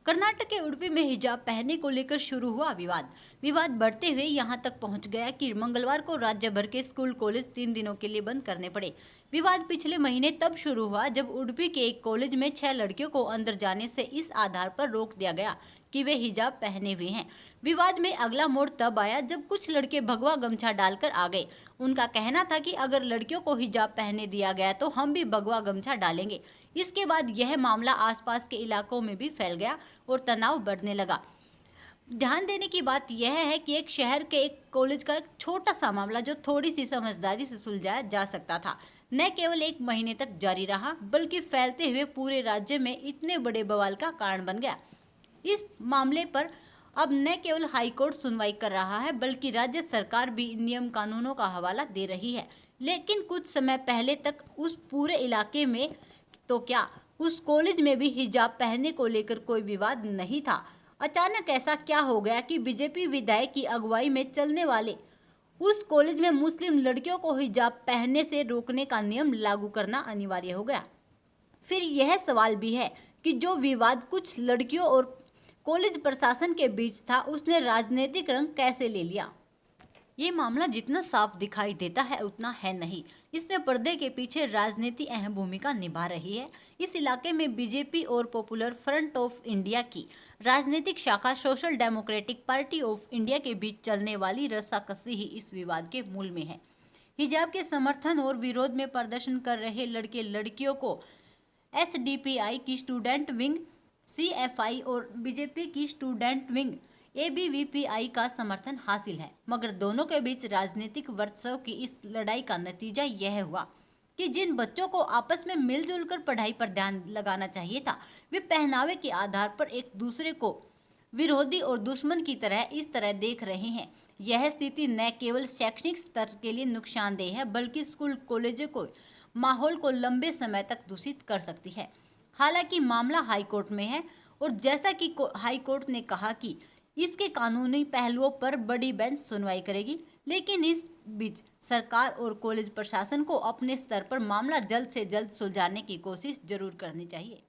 कर्नाटक के उडुपी में हिजाब पहनने को लेकर शुरू हुआ विवाद बढ़ते हुए यहां तक पहुंच गया कि मंगलवार को राज्य भर के स्कूल कॉलेज 3 दिनों के लिए बंद करने पड़े। विवाद पिछले महीने तब शुरू हुआ जब उडुपी के एक कॉलेज में 6 लड़कियों को अंदर जाने से इस आधार पर रोक दिया गया कि वे हिजाब पहने हुए हैं। विवाद में अगला मोड़ तब आया जब कुछ लड़के भगवा गमछा डालकर आ गए। उनका कहना था कि अगर लड़कियों को हिजाब पहने दिया गया तो हम भी भगवा गमछा डालेंगे। इसके बाद यह मामला आसपास के इलाकों में भी फैल गया और तनाव बढ़ने लगा। ध्यान देने की बात यह है कि एक शहर के एक कॉलेज का एक छोटा सा मामला जो थोड़ी सी समझदारी से सुलझाया जा सकता था, न केवल एक महीने तक जारी रहा बल्कि फैलते हुए पूरे राज्य में इतने बड़े बवाल का कारण बन गया। इस मामले पर अब न केवल हाईकोर्ट सुनवाई कर रहा है बल्कि राज्य सरकार भी नियम कानूनों का हवाला दे रही है। लेकिन कुछ समय पहले तक उस पूरे इलाके में तो क्या उस कॉलेज में भी हिजाब पहनने को लेकर कोई विवाद नहीं था। अचानक ऐसा क्या हो गया कि बीजेपी विधायक की अगुवाई में चलने वाले उस कॉलेज में मुस्लिम लड़कियों को हिजाब पहनने से रोकने का नियम लागू करना अनिवार्य हो गया। फिर यह सवाल भी है कि जो विवाद कुछ लड़कियों और कॉलेज प्रशासन के बीच था उसने राजनीतिक रंग कैसे ले लिया। ये मामला जितना साफ दिखाई देता है उतना है नहीं। इसमें पर्दे के पीछे राजनीति अहम भूमिका निभा रही है। इस इलाके में बीजेपी और पॉपुलर फ्रंट ऑफ इंडिया की राजनीतिक शाखा social democratic party of India के बीच चलने वाली रस्साकसी ही इस विवाद के मूल में है। हिजाब के समर्थन और विरोध में प्रदर्शन कर रहे लड़के लड़कियों को एसडीपीआई की स्टूडेंट विंग सीएफआई और बीजेपी की स्टूडेंट विंग एबीवीपीआई का समर्थन हासिल है, मगर दोनों के बीच राजनीतिक वर्चस्व की इस लड़ाई का नतीजा यह हुआ कि जिन बच्चों को आपस में मिलजुल कर पढ़ाई पर ध्यान लगाना चाहिए था, वे पहनावे के आधार पर एक दूसरे को विरोधी और दुश्मन की तरह इस तरह देख रहे हैं। यह स्थिति न केवल शैक्षणिक स्तर के लिए नुकसानदेह है बल्कि स्कूल कॉलेजों को माहौल को लंबे समय तक दूषित कर सकती है। हालांकि मामला हाईकोर्ट में है और जैसा कि हाईकोर्ट ने कहा कि इसके कानूनी पहलुओं पर बड़ी बेंच सुनवाई करेगी, लेकिन इस बीच सरकार और कॉलेज प्रशासन को अपने स्तर पर मामला जल्द से जल्द सुलझाने की कोशिश जरूर करनी चाहिए।